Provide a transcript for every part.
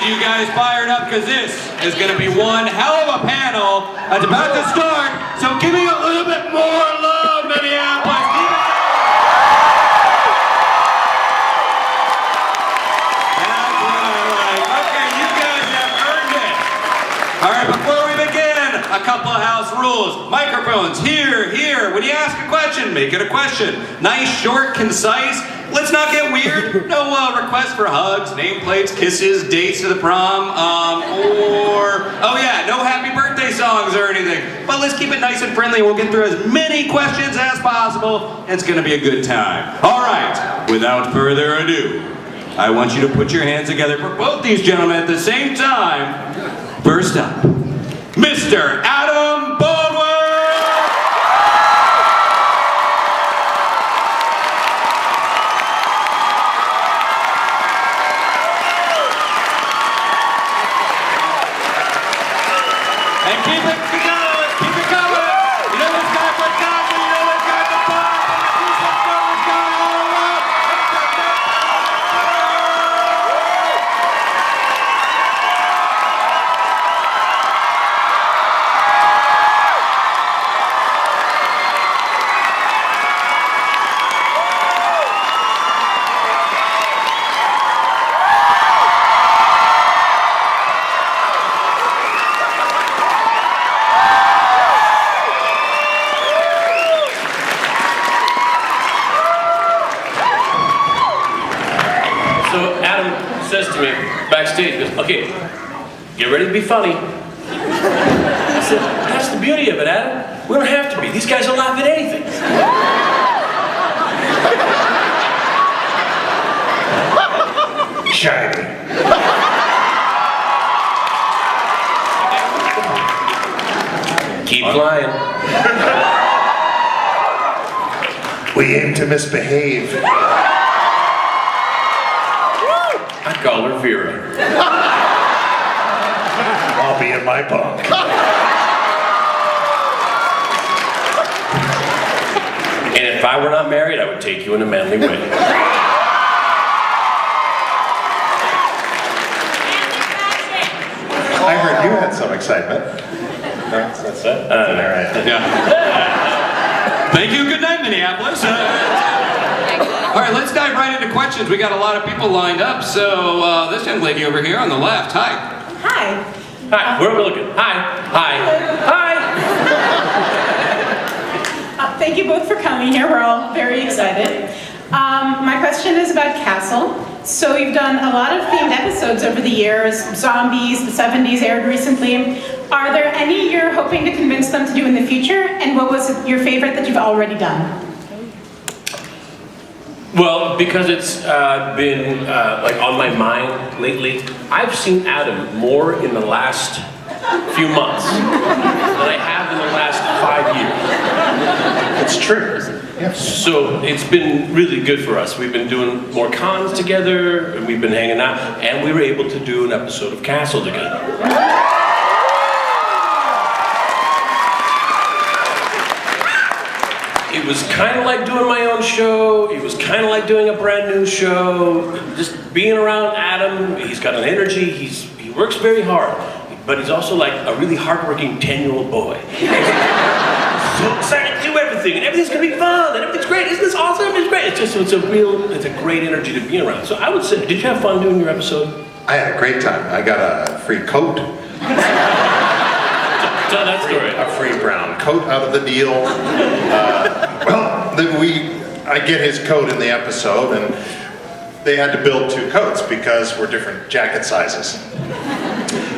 you guys fired up because this is going to be one hell of a panel that's about to start. So give me a little bit more love, Minneapolis. Keep it That's what I like. Okay, you guys have earned it. All right, before we begin, a couple of house rules. Microphones here, here. When you ask a question, make it a question. Nice, short, concise. Let's not get weird. No requests for hugs, nameplates, kisses, dates to the prom, oh yeah, no happy birthday songs or anything. But let's keep it nice and friendly. We'll get through as many questions as possible. It's gonna be a good time. All right, without further ado, I want you to put your hands together for both these gentlemen at the same time. First up, Mr. Adam Baldwin! And keep it going, keep it going. You know this guy for Gossip, you know this guy for Bob. Let's go, all right. So Adam says to me backstage, he goes, okay, get ready to be funny. I said, that's the beauty of it, Adam. We don't have to be. These guys will laugh at anything. Shiny. Keep flying. We aim to misbehave. I call her Vera. I'll be in my bunk. And if I were not married, I would take you in a manly way. I heard you had some excitement. That's it? All right. Yeah. Thank you. Good night, Minneapolis. All right, let's dive right into questions. We got a lot of people lined up. So this young lady over here on the left. Hi. Hi. Hi, where are we looking? Hi. Hi. Hi. Thank you both for coming here. We're all very excited. My question is about Castle. So you've done a lot of themed episodes over the years. Zombies, the 70s aired recently. Are there any you're hoping to convince them to do in the future? And what was your favorite that you've already done? Well, because it's been like on my mind lately, I've seen Adam more in the last few months than I have in the last 5 years. It's true. Yes. So it's been really good for us. We've been doing more cons together, and we've been hanging out, and we were able to do an episode of Castle together. It was kind of like doing my own show. It was kind of like doing a brand new show. Just being around Adam, he's got an energy. He works very hard, but he's also like a really hardworking 10-year-old boy. So excited to do everything, and everything's gonna be fun, and everything's great. Isn't this awesome? It's great. It's a great energy to be around. So I would say, did you have fun doing your episode? I had a great time. I got a free coat. Tell that story. A free brown coat out of the deal. I get his coat in the episode, and they had to build 2 coats because we're different jacket sizes.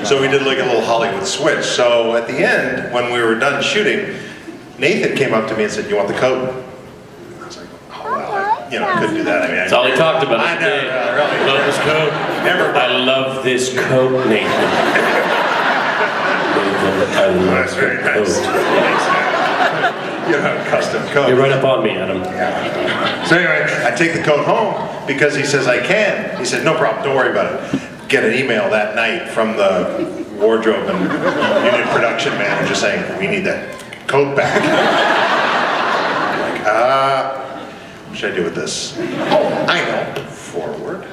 So we did like a little Hollywood switch. So at the end, when we were done shooting, Nathan came up to me and said, "You want the coat?" I was like, "Oh well, I couldn't do that." I mean, That's all he talked about. I know, really. I love this coat. I love this coat, Nathan. That's very nice. You know, custom coat. You're right up on me, Adam. Yeah. So anyway, I take the coat home because he says I can. He said, "No problem, don't worry about it." Get an email that night from the wardrobe and unit production manager saying, "We need that coat back." I'm like, what should I do with this? Oh, I know. Forward.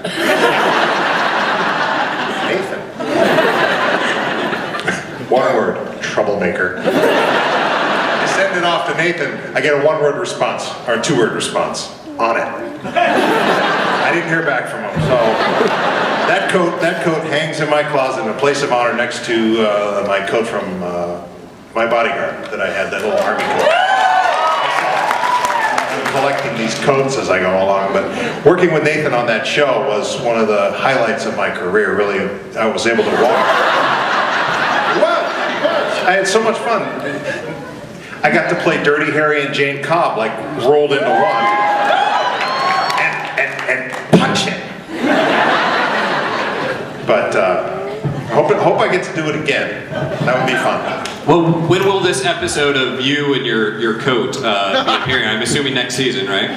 Nathan. Nathan, I get a one-word response, or a two-word response. On it. I didn't hear back from him, so that coat hangs in my closet in a place of honor next to my coat from my bodyguard that I had, that little army coat. I'm collecting these coats as I go along, but working with Nathan on that show was one of the highlights of my career. Really, I was able to walk. Well, I had so much fun. I got to play Dirty Harry and Jane Cobb, like rolled into one. And punch him. But hope I get to do it again. That would be fun. Well, when will this episode of you and your coat be appearing? I'm assuming next season, right?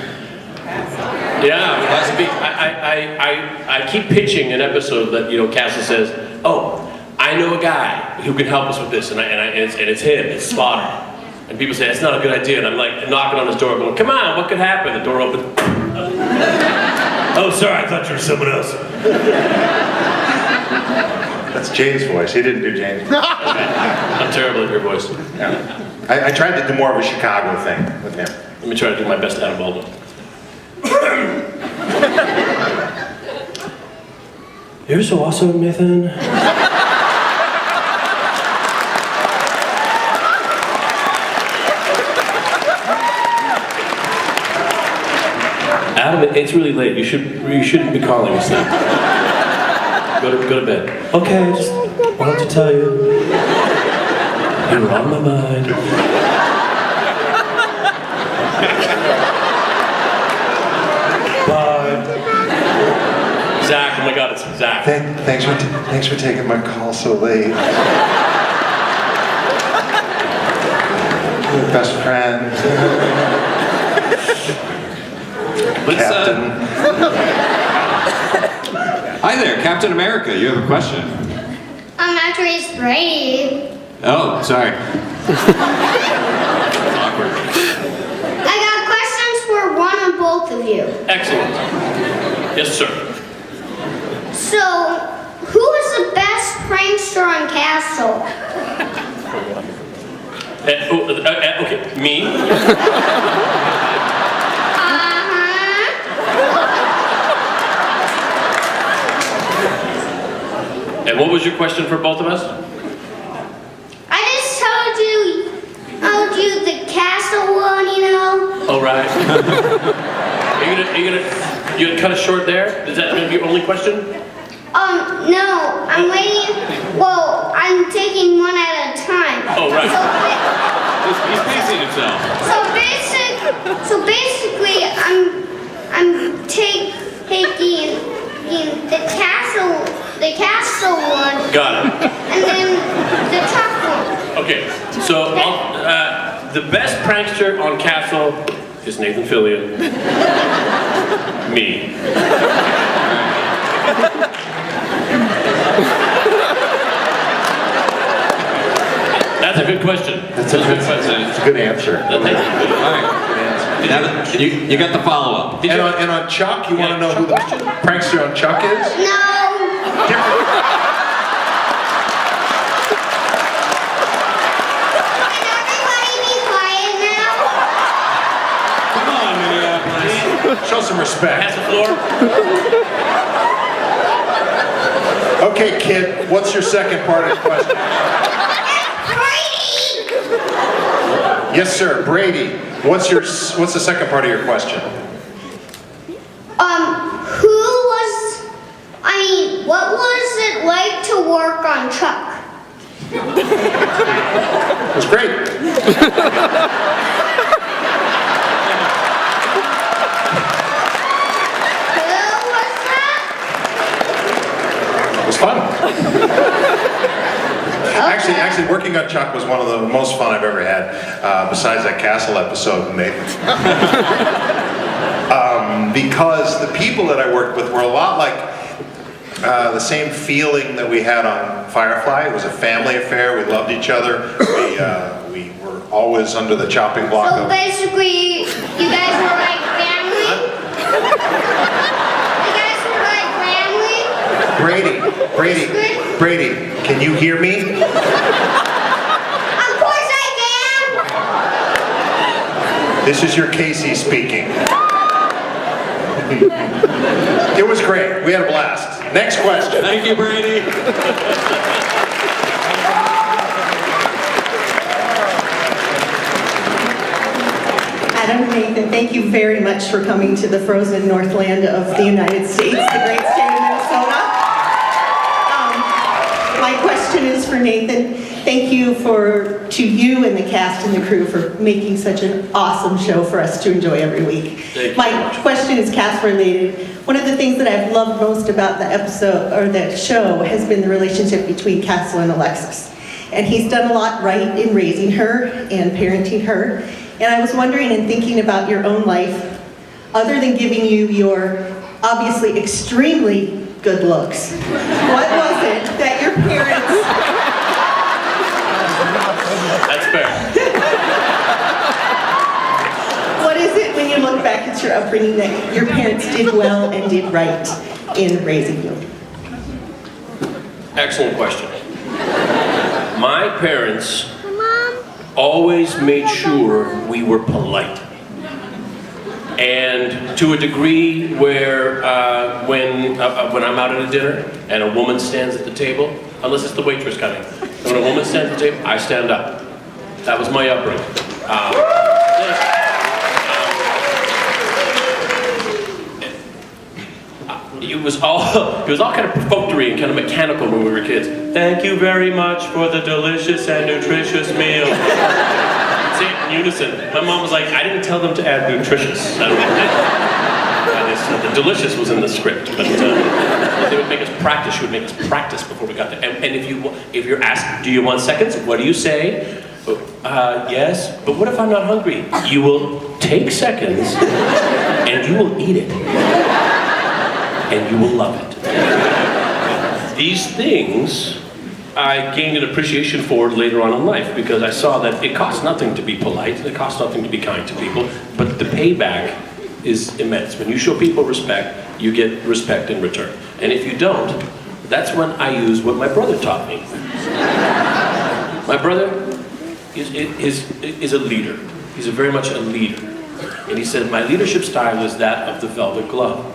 Yeah, it has to be. I keep pitching an episode that, you know, Castle says, "Oh, I know a guy who can help us with this," and it's him. It's Spotter. And people say, "That's not a good idea." And I'm like knocking on his door, going, "Come on, what could happen?" The door opens. Oh, sorry, I thought you were someone else. That's Jane's voice. He didn't do Jane's voice. I'm terrible at your voice. Yeah. I tried to do more of a Chicago thing with him. Let me try to do my best Adam Baldwin. You're so awesome, Nathan. Adam, it's really late. You shouldn't be calling us now. Go to bed. Okay, just wanted to tell you. You were on my mind. Bye. Zach, oh my God, it's Zach. Thanks for taking my call so late. We're best friends. Captain. Hi there, Captain America. You have a question. Actually, it's Brady. Oh, sorry. Awkward. I got questions for one of both of you. Excellent. Yes, sir. So, who is the best prankster on Castle? Okay, me. And what was your question for both of us? I just told you the Castle one, you know. Oh, right. You gonna cut it short there? Is that gonna be your only question? No, I'm waiting. Well, I'm taking one at a time. Oh, right. He's pacing himself. So basically, I'm taking the castle one. Got it. And then the top one. Okay, so the best prankster on Castle is Nathan Fillion. Me. That's a good question. That's a good question. It's a good answer. All right. Now, you got the follow-up. And on Chuck, you want to know who the prankster on Chuck is? No. Can everybody be quiet now? Come on, Minneapolis. Show some respect. Pass the floor. Okay, kid, what's your second part of the question? Brady! Yes, sir, Brady. What's the second part of your question? What was it like to work on Chuck? It was great. Who was that? It was fun. Actually, working on Chuck was one of the most fun I've ever had, besides that Castle episode with Nathan. Because the people that I worked with were a lot like the same feeling that we had on Firefly. It was a family affair. We loved each other. We were always under the chopping block. So basically, you guys were like family? You guys were like family? Brady, can you hear me? Of course I can! This is your Casey speaking. It was great. We had a blast. Next question. Thank you, Brady. Adam and Nathan, thank you very much for coming to the frozen Northland of the United States, the great state of Minnesota. My question is for Nathan. Thank you to you and the cast and the crew for making such an awesome show for us to enjoy every week. Thank you My so much. question is cast related. One of the things that I've loved most about the episode or the show has been the relationship between Castle and Alexis. And he's done a lot right in raising her and parenting her. And I was wondering and thinking about your own life, other than giving you your obviously extremely good looks, what was it that your parents... That's fair. What is it when you look back at your upbringing that your parents did well and did right in raising you? Excellent question. My parents always made sure we were polite. And to a degree where when I'm out at a dinner and a woman stands at the table, unless it's the waitress coming, and when a woman stands at the table, I stand up. That was my upbringing. It was all kind of perfunctory and kind of mechanical when we were kids. Thank you very much for the delicious and nutritious meal. Say it in unison. My mom was like, I didn't tell them to add nutritious. I don't know. The delicious was in the script, but they would make us practice. She would make us practice before we got there. And if you're asked, do you want seconds? What do you say? Yes, but what if I'm not hungry? You will take seconds and you will eat it. And you will love it. These things I gained an appreciation for later on in life because I saw that it costs nothing to be polite, it costs nothing to be kind to people, but the payback is immense. When you show people respect, you get respect in return. And if you don't, that's when I use what my brother taught me. My brother is a leader. He's very much a leader. And he said, my leadership style is that of the velvet glove.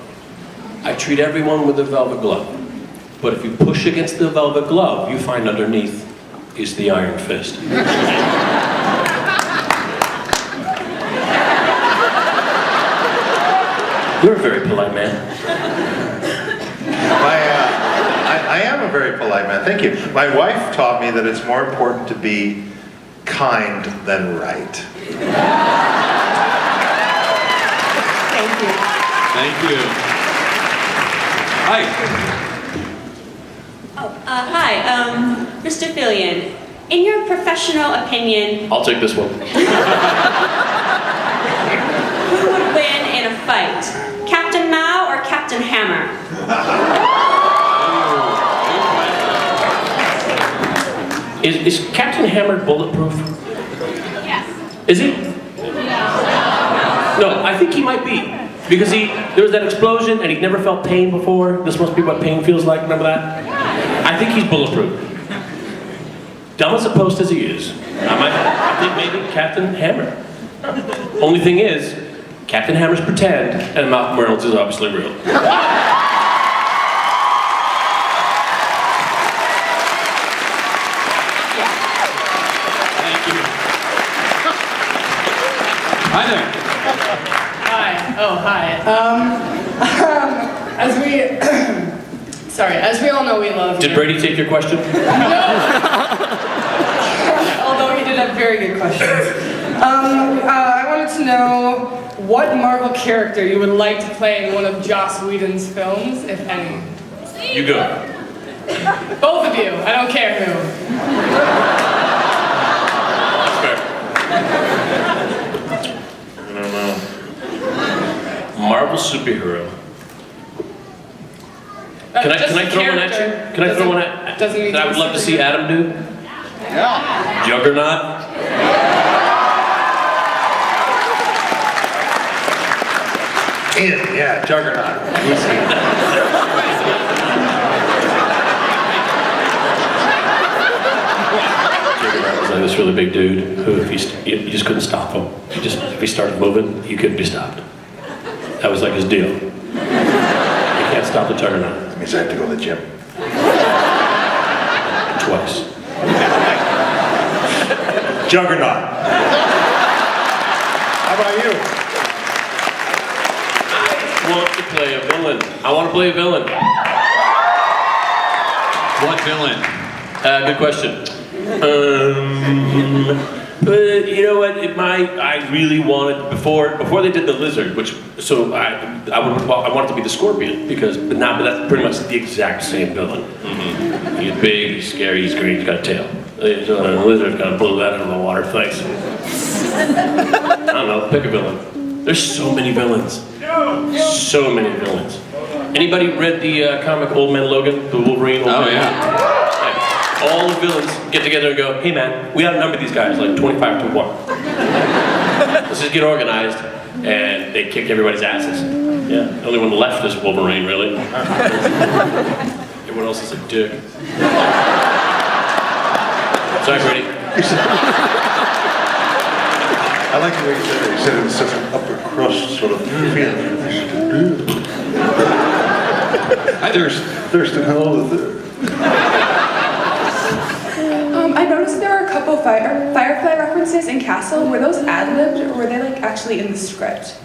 I treat everyone with a velvet glove. But if you push against the velvet glove, you find underneath is the iron fist. You're a very polite man. I am a very polite man, thank you. My wife taught me that it's more important to be kind than right. Thank you. Thank you. Hi. Hi, Mr. Fillion. In your professional opinion, I'll take this one. who would win in a fight? Captain Mao or Captain Hammer? Is Captain Hammer bulletproof? Yes. Is he? No, I think he might be. Because there was that explosion and he'd never felt pain before. This must be what pain feels like, remember that? I think he's bulletproof. Dumb as a post as he is. I think maybe Captain Hammer. Only thing is, Captain Hammer's pretend and Malcolm Reynolds is obviously real. Thank you. Hi there. Hi. Oh, hi. As we all know, we love you. Did Brady take your question? Although he did have very good questions. I wanted to know what Marvel character you would like to play in one of Joss Whedon's films, if any. You go. Both of you. I don't care who. That's fair. I don't know. Marvel superhero. Can I throw one at you? Can I throw one at doesn't need that I to would be love to see superhero. Adam do? Yeah. Juggernaut? Yeah, Juggernaut. Juggernaut was really really big dude who, if you just couldn't stop him. If he started moving, he couldn't be stopped. That was like his deal. You can't stop the juggernaut. That means I have to go to the gym. Twice. Juggernaut. How about you? I want to play a villain. I want to play a villain. What villain? Good question. But you know what? I really wanted before they did the lizard, I wanted to be the scorpion but that's pretty much the exact same villain. Mm-hmm. He's big, he's scary, he's green, he's got a tail. The lizard's gonna blow that out of the water. Thanks. I don't know. Pick a villain. There's so many villains. So many villains. Anybody read the comic Old Man Logan, the Wolverine? Oh yeah. All the villains get together and go, hey man, we outnumber these guys like 25 to 1. Let's just get organized, and they kick everybody's asses. Yeah, the only one left is Wolverine, really. Everyone else is a dick. Sorry, Brady. I like the way you said it. You said it was such an upper crust sort of feeling. There's the hell with it. I noticed there were a couple Firefly references in Castle. Were those ad-libbed or were they like actually in the script?